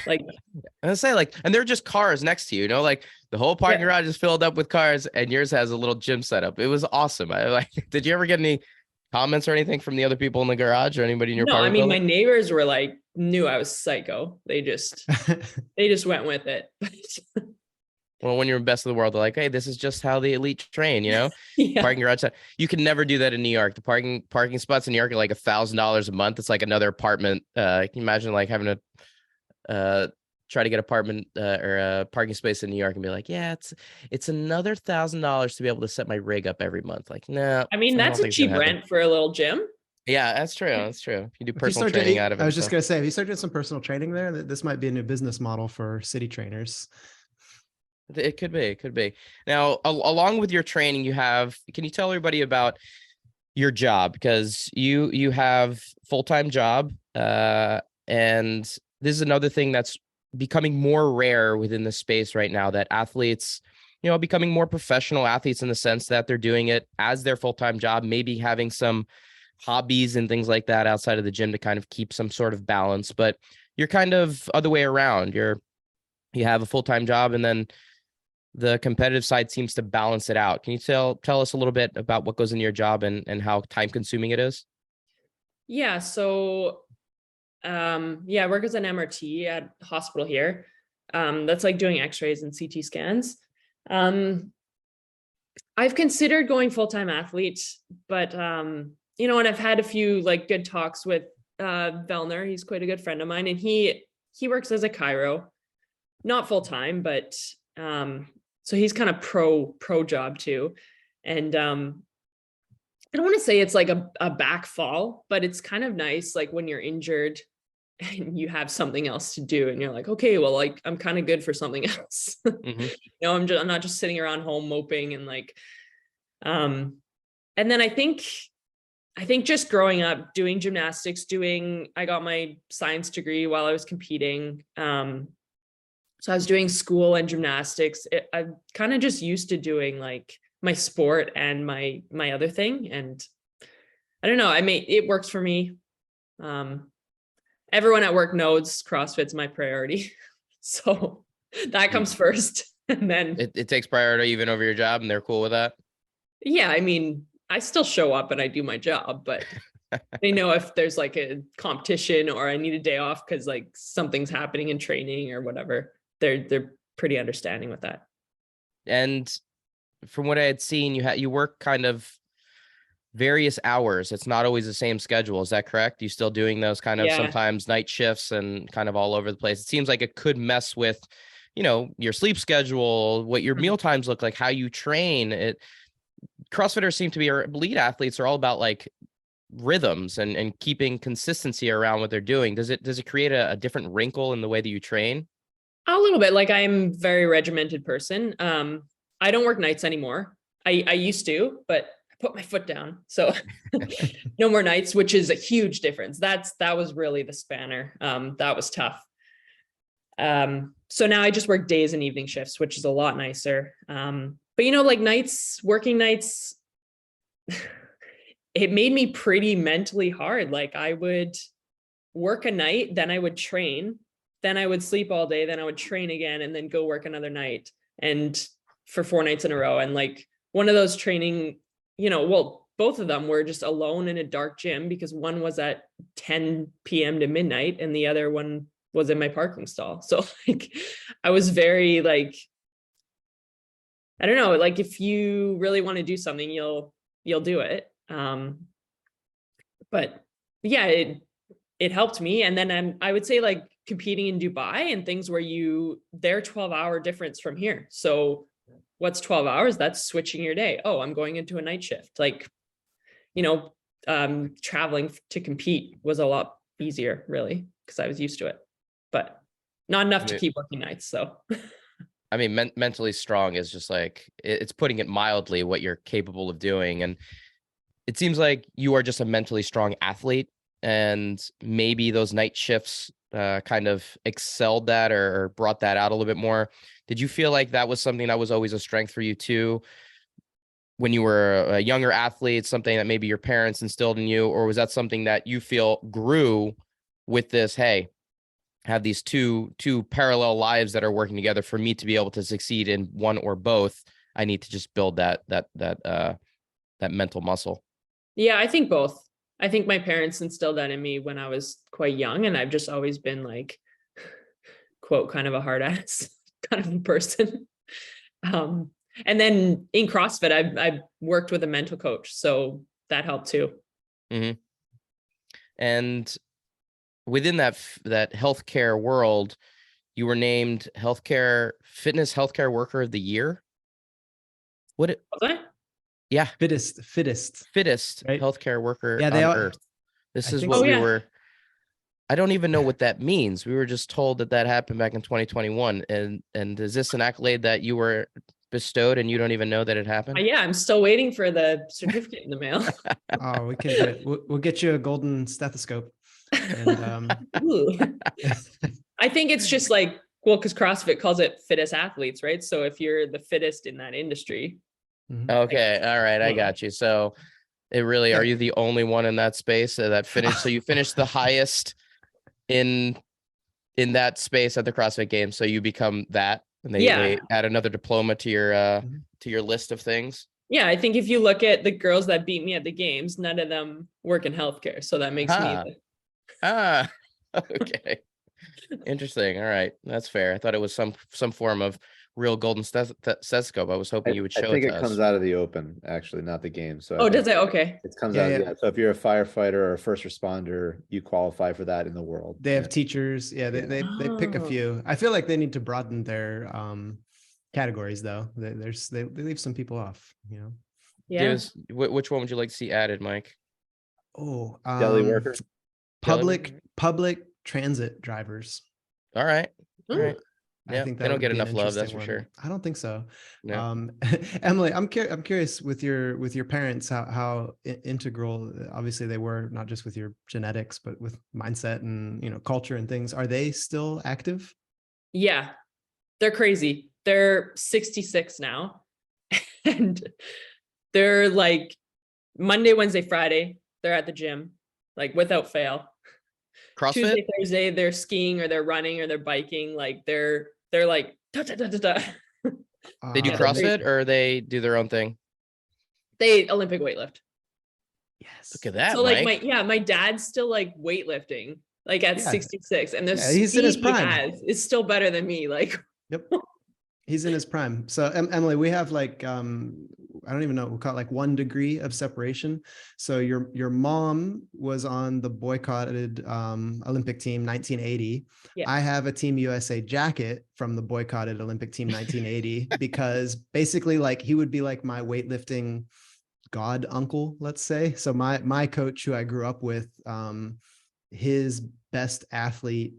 Like I say, like, and they're just cars next to you, you know, like the whole parking garage is filled up with cars, and yours has a little gym setup. It was awesome. I like. Did you ever get any comments or anything from the other people in the garage or anybody in your No, I mean, building? my neighbors were like, knew I was psycho. They just went with it. Well, when you're best of the world, they're like, hey, this is just how the elite train, you know? Parking garage. You can never do that in New York. The parking spots in New York are like $1,000 a month. It's like another apartment. Can you imagine like having to try to get apartment or a parking space in New York and be like, yeah, it's another $1,000 to be able to set my rig up every month. Like, no, I mean, I don't that's a think it's gonna cheap happen. rent for a little gym. Yeah, that's true. That's true. You do If you personal start training doing, out of it. I and was just stuff. gonna say, if you start doing some personal training there, this might be a new business model for city trainers. It could be. It could be. Now, along with your training, can you tell everybody about your job? Because you have full-time job, and this is another thing that's becoming more rare within the space right now, that athletes, becoming more professional athletes in the sense that they're doing it as their full-time job, maybe having some hobbies and things like that outside of the gym to kind of keep some sort of balance. But you're kind of other way around. You have a full-time job, and then the competitive side seems to balance it out. Can you tell us a little bit about what goes into your job and how time consuming it is? Yeah. So, I work as an MRT at a hospital here. That's like doing x-rays and CT scans. I've considered going full-time athlete, but, and I've had a few like good talks with, Vellner. He's quite a good friend of mine, and he works as a chiro, not full-time, but, so he's kind of pro job too. And I don't want to say it's like a back fall, but it's kind of nice, like when you're injured and you have something else to do and you're like, okay, well, like I'm kind of good for something else. Mm-hmm. I'm not just sitting around home moping and like, and then I think just growing up doing gymnastics, I got my science degree while I was competing. So I was doing school and gymnastics. I'm kind of just used to doing like my sport and my other thing. And I don't know, it works for me. Everyone at work knows CrossFit's my priority. So that comes first. And then it takes priority even over your job, and they're cool with that. Yeah. I mean, I still show up and I do my job, but they know if there's like a competition or I need a day off because like something's happening in training or whatever, they're pretty understanding with that. And from what I had seen, you work kind of various hours. It's not always the same schedule. Is that correct? You still doing those kind of sometimes night shifts and kind of all over the place? It seems like it could mess with, your sleep schedule, what your meal times look like, how you train. CrossFitters seem to be, or elite athletes are all about like rhythms and keeping consistency around what they're doing. Does it create a different wrinkle in the way that you train? A little bit. Like I'm a very regimented person. I don't work nights anymore. I used to, but I put my foot down. So no more nights, which is a huge difference. That was really the spanner. That was tough. So now I just work days and evening shifts, which is a lot nicer. But like working nights, it made me pretty mentally hard. Like I would work a night, then I would train, then I would sleep all day, then I would train again, and then go work another night, and for 4 nights in a row. And like one of those training, both of them were just alone in a dark gym because one was at 10 p.m. to midnight and the other one was in my parking stall. So like I was very like, I don't know, like if you really want to do something, you'll do it. But yeah, it helped me. And then I would say like competing in Dubai and things where they're 12-hour difference from here. So what's 12 hours? That's switching your day. Oh, I'm going into a night shift. Like, traveling to compete was a lot easier really, because I was used to it, but not enough to keep working nights. So I mean, mentally strong is just like, it's putting it mildly what you're capable of doing. And it seems like you are just a mentally strong athlete, and maybe those night shifts kind of excelled that or brought that out a little bit more. Did you feel like that was something that was always a strength for you too, when you were a younger athlete, something that maybe your parents instilled in you, or was that something that you feel grew with this, hey, have these two parallel lives that are working together for me to be able to succeed in one or both? I need to just build that mental muscle. Yeah, I think both. I think my parents instilled that in me when I was quite young, and I've just always been like, quote, kind of a hard ass kind of a person. And then in CrossFit, I've worked with a mental coach, so that helped too. Mm-hmm. And within that healthcare world, you were named fitness healthcare worker of the year. Was I? Yeah. Fittest, right? Healthcare worker Yeah, on earth. This I is think what so. we yeah. were. I don't even know what that means. We were just told that happened back in 2021. And is this an accolade that you were bestowed and you don't even know that it happened? Yeah, I'm still waiting for the certificate in the mail. Oh, we can get we'll get you a golden stethoscope. And Ooh. I think it's just like, well, because CrossFit calls it fittest athletes, right? So if you're the fittest in that industry. Okay. All right. I got you. So are you the only one in that space that finished? So you finished the highest in that space at the CrossFit Games. So you become that, and they add another diploma to your list of things. Yeah, I think if you look at the girls that beat me at the games, none of them work in healthcare. So that makes me. Okay. Interesting. All right. That's fair. I thought it was some form of real golden stethoscope. I was hoping you would show I think it it to comes us. out of the open, actually, not the game. So Oh, does it? Okay. it comes Yeah, out. yeah. Yeah. So if you're a firefighter or a first responder, you qualify for that in the world. they have teachers. Yeah, they pick a Oh. few. I feel like they need to broaden their categories though. They leave some people off, you know. Yeah. Which one would you like to see added, Mike? Oh, Deli worker. public transit drivers. All right. All right. I think they don't get enough love, that's for one. sure. I don't think so. No. Emily, I'm curious with your parents how integral obviously they were, not just with your genetics but with mindset and culture and things. Are they still active? Yeah, they're crazy. They're 66 now, and they're like Monday, Wednesday, Friday, they're at the gym, like without fail. CrossFit? Tuesday, Thursday, they're skiing or they're running or they're biking. Like they're like da, da, da, da, da. They do CrossFit or they do their own thing? They Olympic weightlift. Yes. Look at that. So like Mike. my dad's still like weightlifting, like at 66, and the he's in his prime. He has is still better than me. Like, yep, he's in his prime. So Emily, we have like I don't even know, we'll call it like 1 degree of separation. So your mom was on the boycotted Olympic team 1980. Yeah. I have a Team USA jacket from the boycotted Olympic team 1980 because basically like he would be like my weightlifting god uncle, let's say. So my coach who I grew up with, his best athlete,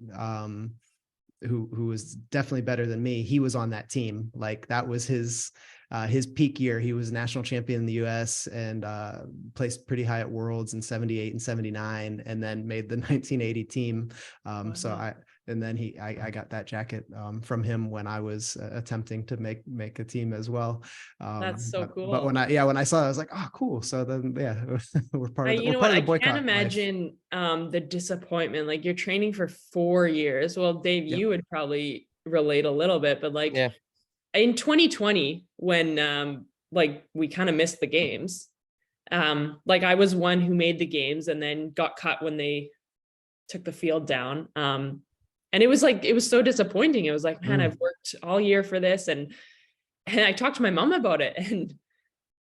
who was definitely better than me, he was on that team. Like that was his peak year. He was national champion in the US and placed pretty high at Worlds in 78 and 79, and then made the 1980 team. So I got that jacket from him when I was attempting to make a team as well. That's so cool. But when I saw it, I was like, oh, cool. So then, we're part of the boycott. I can't imagine the disappointment. Like you're training for 4 years. Well, Dave, you would probably relate a little bit, but like in 2020, when like we kind of missed the games, like I was one who made the games and then got cut when they took the field down. And it was so disappointing. It was like, man, I've worked all year for this. And I talked to my mom about it, and,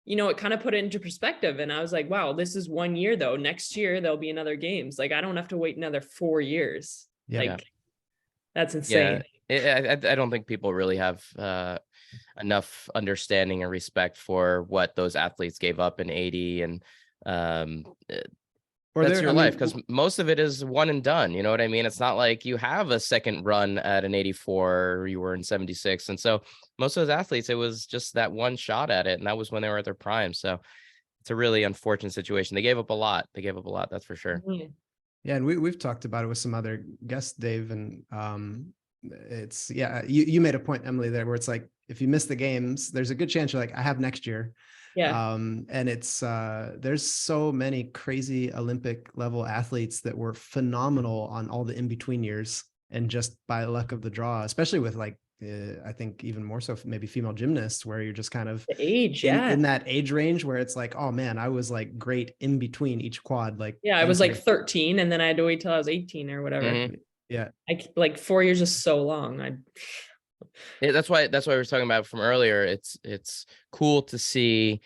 it kind of put it into perspective. And I was like, wow, this is 1 year though. Next year, there'll be another games. Like I don't have to wait another 4 years. That's insane. I don't think people really have enough understanding and respect for what those athletes gave up in 80 and that's your life, because most of it is one and done. You know what I mean? It's not like you have a second run at an 84 or you were in 76. And so most of those athletes, it was just that one shot at it. And that was when they were at their prime. So it's a really unfortunate situation. They gave up a lot. That's for sure. Mm-hmm. Yeah. And we've talked about it with some other guests, Dave, and it's, you made a point, Emily, there where it's like, if you miss the games, there's a good chance you're like, I have next year. Yeah. And it's there's so many crazy Olympic level athletes that were phenomenal on all the in-between years, and just by luck of the draw, especially with like I think even more so maybe female gymnasts, where you're just kind of the age, in that age range where it's like, oh man, I was like great in between each quad. Like I was like 13 and then I had to wait till I was 18 or whatever. Mm-hmm. Yeah. Like 4 years is so long. That's why we were talking about from earlier. It's cool to see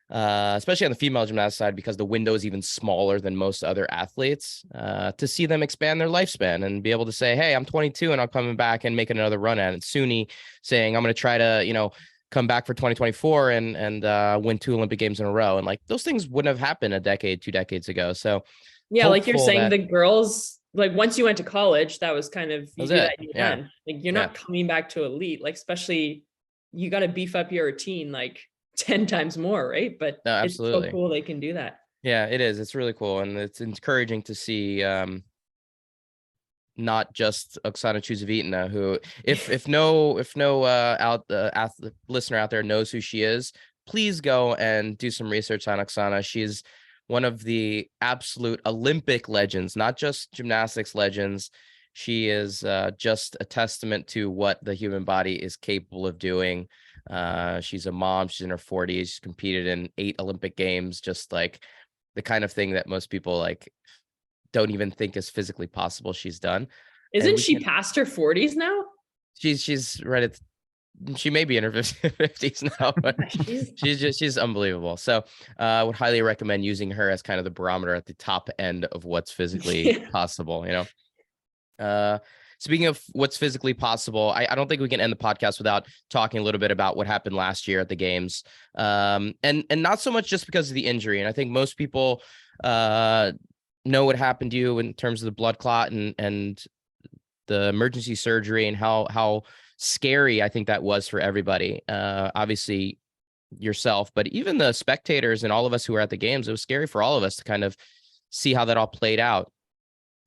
especially on the female gymnastics side, because the window is even smaller than most other athletes, to see them expand their lifespan and be able to say, hey, I'm 22 and I'm coming back and making another run at it. Suni saying, I'm going to try to, come back for 2024 and win 2 Olympic Games in a row. And like those things wouldn't have happened a decade, 2 decades ago. So yeah, like you're hopeful saying, that- the girls, like once you went to college, that was kind of, you do that, you're Yeah. done. Like you're not coming back to elite, like especially you got to beef up your routine like 10 times more, right? But No, it's absolutely. so cool they can do that. Yeah, it is. It's really cool. And it's encouraging to see not just Oksana Chusovitina, who if no listener out there knows who she is, please go and do some research on Oksana. She's one of the absolute Olympic legends, not just gymnastics legends. She is just a testament to what the human body is capable of doing. She's a mom. She's in her 40s. She's competed in 8 Olympic Games, just like the kind of thing that most people like don't even think is physically possible. She's done. Isn't she past her 40s now? She's right at, she may be in her 50s now, but she's unbelievable. So I would highly recommend using her as kind of the barometer at the top end of what's physically possible, Speaking of what's physically possible, I don't think we can end the podcast without talking a little bit about what happened last year at the games. And not so much just because of the injury. And I think most people know what happened to you in terms of the blood clot and the emergency surgery and how scary I think that was for everybody. Obviously yourself, but even the spectators and all of us who were at the games, it was scary for all of us to kind of see how that all played out.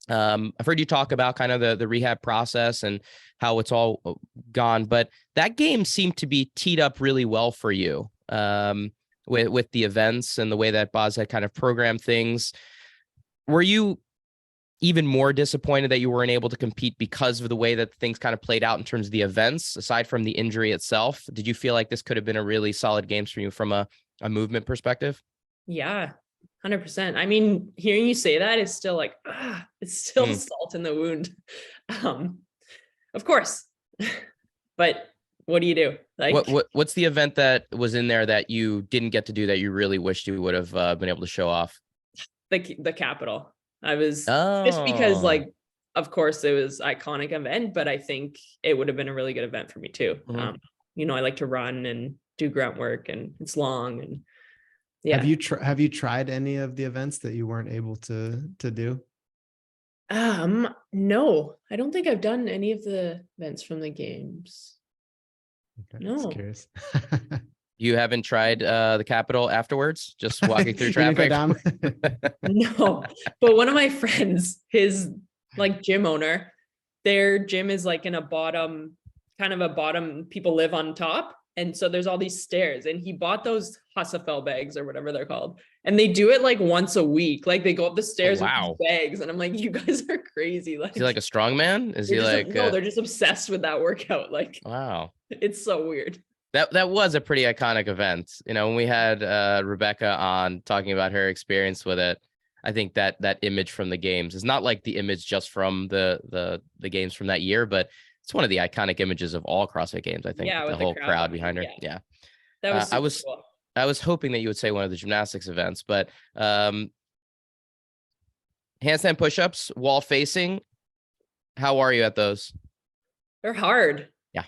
I've heard you talk about kind of the rehab process and how it's all gone, but that game seemed to be teed up really well for you with the events and the way that Boz had kind of programmed things. Were you even more disappointed that you weren't able to compete because of the way that things kind of played out in terms of the events, aside from the injury itself? Did you feel like this could have been a really solid games for you from a movement perspective? Yeah, 100%. I mean, hearing you say that is still like, it's still salt in the wound. Of course, but what do you do? Like, what's the event that was in there that you didn't get to do that you really wished you would have been able to show off? The Capitol. I was just because, like, of course it was iconic event, but I think it would have been a really good event for me too. I like to run and do grunt work, and it's long. And yeah. Have you tried any of the events that you weren't able to do? No, I don't think I've done any of the events from the games. Okay, no. just curious. You haven't tried the Capitol afterwards, just walking through traffic? No, but one of my friends, his like gym owner, their gym is like in a bottom, people live on top. And so there's all these stairs, and he bought those Hassafel bags or whatever they're called. And they do it like once a week. Like they go up the stairs with these bags. And I'm like, you guys are crazy. Like, is he like a strongman? Is he like, no, they're just obsessed with that workout. Like, wow, it's so weird. That was a pretty iconic event. When we had Rebecca on talking about her experience with it, I think that image from the games is not like the image just from the games from that year, but it's one of the iconic images of all CrossFit Games. I think the whole crowd behind her. Yeah. That was cool. I was hoping that you would say one of the gymnastics events, but handstand push-ups, wall facing. How are you at those? They're hard. Yeah.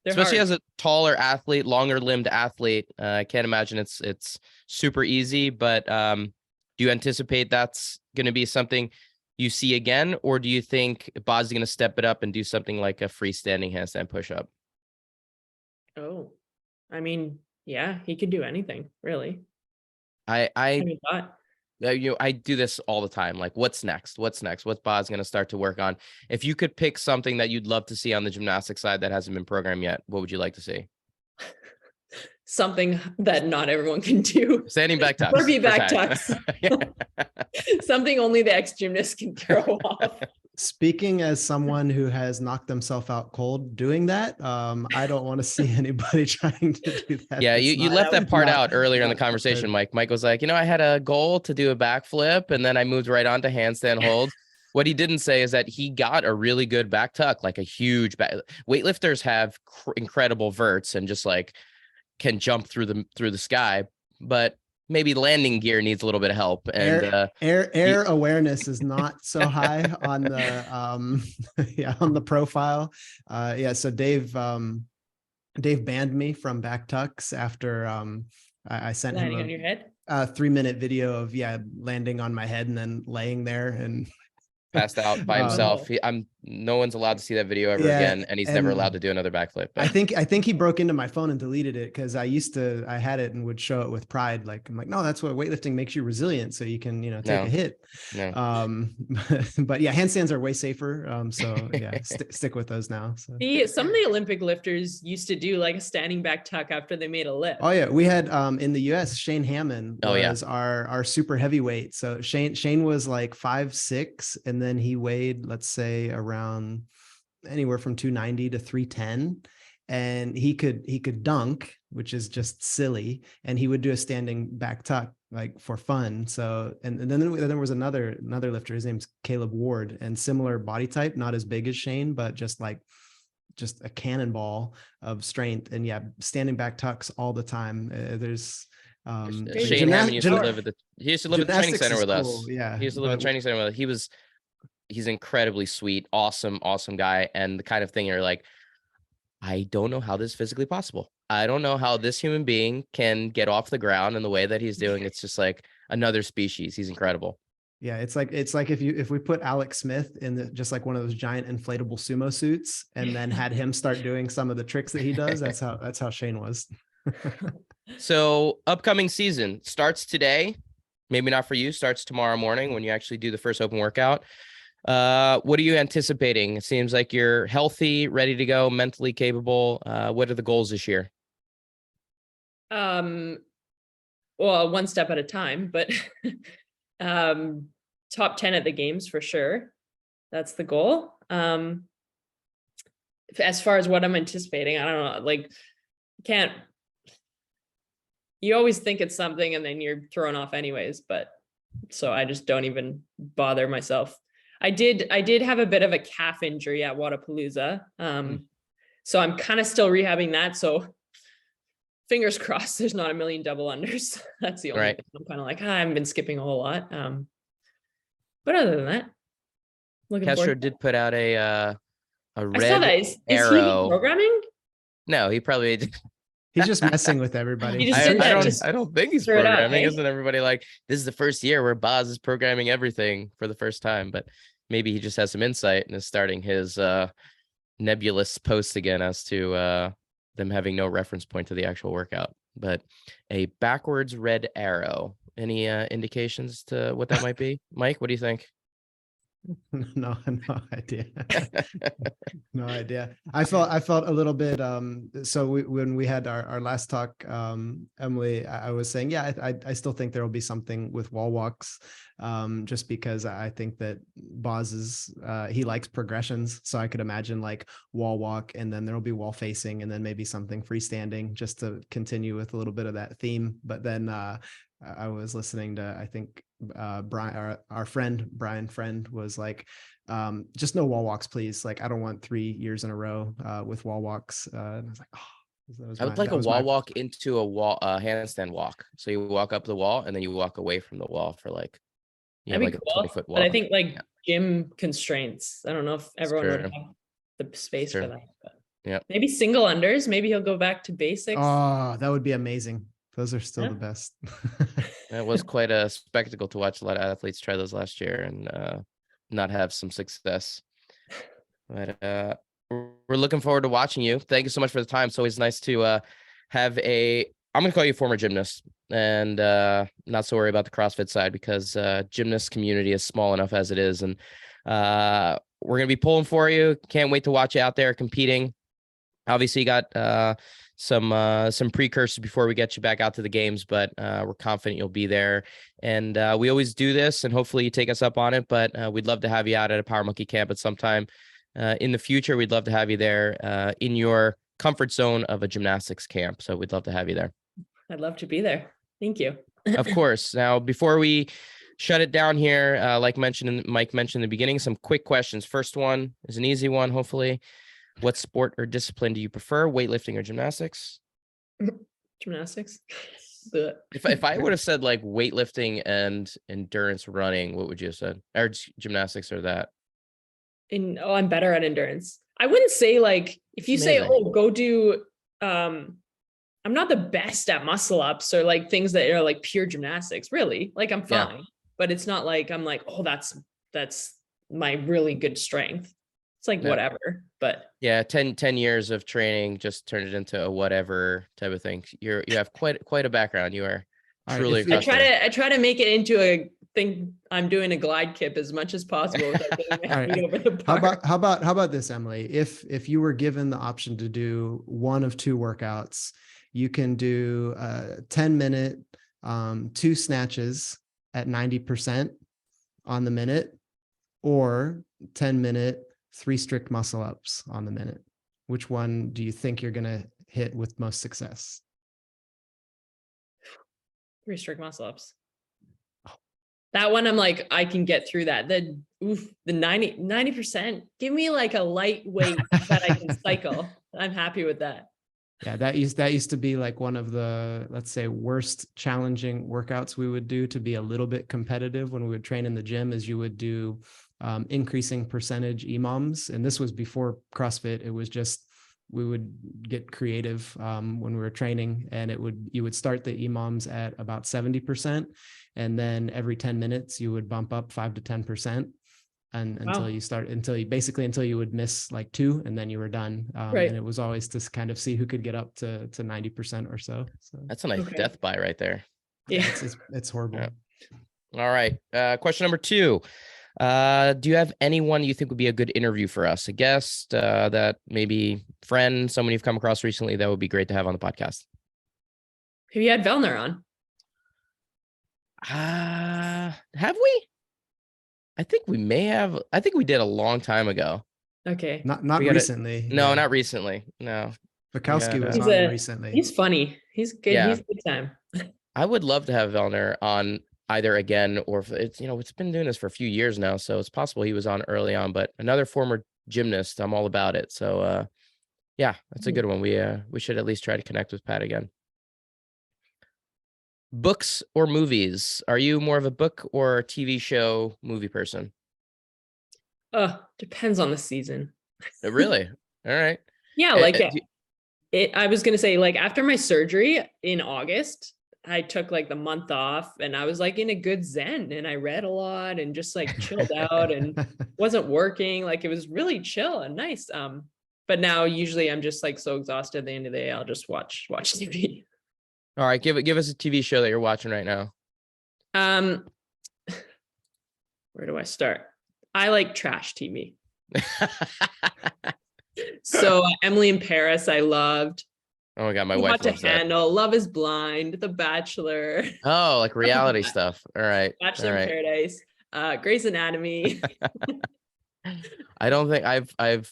They're especially hard. as a taller athlete, longer limbed athlete. I can't imagine it's super easy, but do you anticipate that's going to be something you see again, or do you think Boz is going to step it up and do something like a freestanding handstand push-up? Oh, I mean, yeah, he could do anything, really. I do this all the time. Like, what's next? What's Boz going to start to work on? If you could pick something that you'd love to see on the gymnastics side that hasn't been programmed yet, what would you like to see? Something that not everyone can do. Standing back tucks. Burpee back tucks. Something only the ex-gymnast can throw off. Speaking as someone who has knocked themselves out cold doing that, I don't want to see anybody trying to do that. Yeah, you left that part out earlier in the conversation, Mike. Mike was like, I had a goal to do a backflip, and then I moved right on to handstand holds. What he didn't say is that he got a really good back tuck, like a huge back. Weightlifters have incredible verts and just like can jump through the sky. but maybe landing gear needs a little bit of help. And air awareness is not so high on the on the profile. So Dave banned me from back tucks after I sent Landing him on your head. a 3-minute video of landing on my head and then laying there and passed out by himself. No one's allowed to see that video ever again, and he's never allowed to do another backflip. But I think he broke into my phone and deleted it because I had it and would show it with pride. Like, I'm like, no, that's what weightlifting makes you resilient, so you can take a hit. No. But yeah, handstands are way safer. So yeah, stick with those now. So. Some of the Olympic lifters used to do like a standing back tuck after they made a lift. Oh yeah, we had in the US, Shane Hammond was our super heavyweight. So Shane was like 5'6", and then he weighed, let's say, around anywhere from 290 to 310, and he could dunk, which is just silly, and he would do a standing back tuck like for fun. So and then there was another lifter, his name's Caleb Ward, and similar body type, not as big as Shane, but just a cannonball of strength, and standing back tucks all the time. There's Shane Hammond used to live at the training center with us. Yeah, he used to live at the training center with us. He's incredibly sweet, awesome guy. And the kind of thing you're like, I don't know how this is physically possible. I don't know how this human being can get off the ground in the way that he's doing. It's just like another species. He's incredible. Yeah, it's like if we put Alex Smith in just like one of those giant inflatable sumo suits and then had him start doing some of the tricks that he does. That's how Shane was. So upcoming season starts today. Maybe not for you. Starts tomorrow morning when you actually do the first open workout. What are you anticipating? It seems like you're healthy, ready to go, mentally capable. What are the goals this year? Well, one step at a time, but top 10 at the games for sure. That's the goal. As far as what I'm anticipating, I don't know, like you always think it's something and then you're thrown off anyways, but so I just don't even bother myself. I did have a bit of a calf injury at Wodapalooza. So I'm kind of still rehabbing that. So fingers crossed there's not a million double unders. That's the only thing. I'm kind of like, I haven't been skipping a whole lot. But other than that, looking Castro forward. did put out a red I saw that. Is arrow. he programming? No, he probably he's just messing with everybody. I don't think he's programming. Isn't everybody like, this is the first year where Boz is programming everything for the first time? But maybe he just has some insight and is starting his nebulous post again as to them having no reference point to the actual workout. But a backwards red arrow. Any indications to what that might be? Mike, what do you think? No idea. No idea. I felt a little bit so when we had our last talk, Emily, I was saying, I still think there will be something with wall walks, just because I think that Boz he likes progressions, so I could imagine like wall walk, and then there'll be wall facing, and then maybe something freestanding, just to continue with a little bit of that theme. But then I was listening to, I think Brian, our friend Brian was like, just no wall walks, please. Like, I don't want 3 years in a row with wall walks. And I was like, I would like a wall walk into a handstand walk. So you walk up the wall and then you walk away from the wall for like, that'd be cool. A 20-foot wall. But I think gym constraints. I don't know if everyone would have the space for that. But maybe single unders. Maybe he'll go back to basics. Oh, that would be amazing. Those are still the best. It was quite a spectacle to watch a lot of athletes try those last year and not have some success. But we're looking forward to watching you. Thank you so much for the time. It's always nice to have I'm going to call you a former gymnast, and not so worry about the CrossFit side, because gymnast community is small enough as it is. And we're going to be pulling for you. Can't wait to watch you out there competing. Obviously, you got some precursors before we get you back out to the games, but we're confident you'll be there. And we always do this, and hopefully you take us up on it. But we'd love to have you out at a Power Monkey camp at some time in the future. We'd love to have you there in your comfort zone of a gymnastics camp. So we'd love to have you there. I'd love to be there. Thank you. Of course. Now, before we shut it down here, like Mike mentioned in the beginning, some quick questions. First one is an easy one, hopefully. What sport or discipline do you prefer, weightlifting or gymnastics? Gymnastics. If I would have said like weightlifting and endurance running, what would you have said? Or gymnastics or that? I'm better at endurance. I wouldn't say like, if you say, Amazing. oh, go do, I'm not the best at muscle ups or like things that are like pure gymnastics, really. Like I'm Yeah. fine, but it's not like, I'm like, oh, that's my really good strength. It's like, Yeah. whatever, but Yeah, 10 years of training just turned it into a whatever type of thing. You have quite a background. You are All right, truly if a you- I try to make it into a thing. I'm doing a glide kip as much as possible without getting my All right. feet over the bar. How about this, Emily? If you were given the option to do one of two workouts, you can do 10-minute 2 snatches at 90% on the minute, or 10-minute 3 strict muscle ups on the minute. Which one do you think you're gonna hit with most success? 3 strict muscle ups. That one, I'm like, I can get through that. The 90%, give me like a lightweight that I can cycle. I'm happy with that. Yeah, that used to be like one of the, let's say, worst challenging workouts we would do to be a little bit competitive when we would train in the gym, is you would do increasing percentage EMOMs. And this was before CrossFit. It was just, we would get creative when we were training, and you would start the EMOMs at about 70%. And then every 10 minutes you would bump up 5 to 10%. And until you would miss like 2, and then you were done. Right. And it was always to kind of see who could get up to 90% or so. So That's a nice death by right there. Yeah. it's horrible. Yeah. All right. Question number 2. Do you have anyone you think would be a good interview for us? A guest that maybe friend, someone you've come across recently that would be great to have on the podcast? Have you had Vellner on? Have we? I think we may have. I think we did a long time ago. Okay. Not We gotta- recently. No, yeah. not recently. No. Bukowski was He's on recently. He's funny. He's good. Yeah. He's a good time. I would love to have Vellner on either again, or if it's, it's been doing this for a few years now, so it's possible he was on early on, but another former gymnast, I'm all about it. So yeah, that's a good one. We should at least try to connect with Pat again. Books or movies? Are you more of a book or TV show movie person? Depends on the season. Really? All right. Yeah, like I was gonna say, like, after my surgery in August, I took like the month off, and I was like in a good zen, and I read a lot and just like chilled out and wasn't working. Like, it was really chill and nice. But now usually I'm just like so exhausted at the end of the day, I'll just watch TV. All right, give us a TV show that you're watching right now. Where do I start? I like trash TV. So Emily in Paris, I loved. Oh my God, my Too wife Hot to loves that. Handle, Love is Blind, The Bachelor, Oh, like reality stuff. All right. Bachelor All in right. Paradise, Grey's Anatomy. I don't think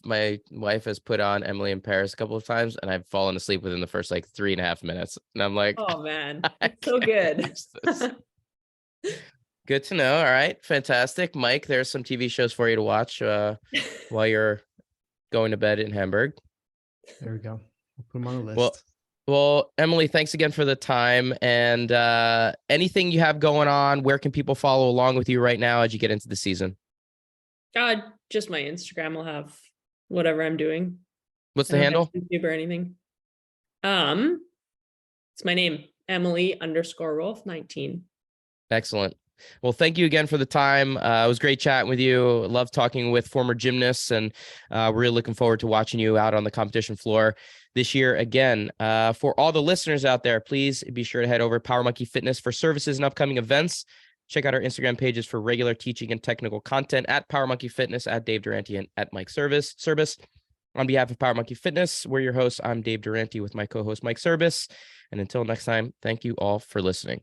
my wife has put on Emily in Paris a couple of times, and I've fallen asleep within the first like 3.5 minutes. And I'm like, Oh man, I it's so good. watch this. Good to know. All right. Fantastic. Mike, there's some TV shows for you to watch while you're going to bed in Hamburg. There we go. I'll put them on the list. Well, Emily, thanks again for the time. And anything you have going on, where can people follow along with you right now as you get into the season? Just my Instagram will have whatever I'm doing. What's I the don't have handle? YouTube or anything. It's my name, Emily_Rolfe 19. Excellent. Well, thank you again for the time. It was great chatting with you. Love talking with former gymnasts, and we're really looking forward to watching you out on the competition floor this year again. For all the listeners out there, please be sure to head over to Power Monkey Fitness for services and upcoming events. Check out our Instagram pages for regular teaching and technical content at Power Monkey Fitness, at Dave Durante, and at Mike Service. On behalf of Power Monkey Fitness, we're your hosts. I'm Dave Durante with my co-host Mike Service. And until next time, thank you all for listening.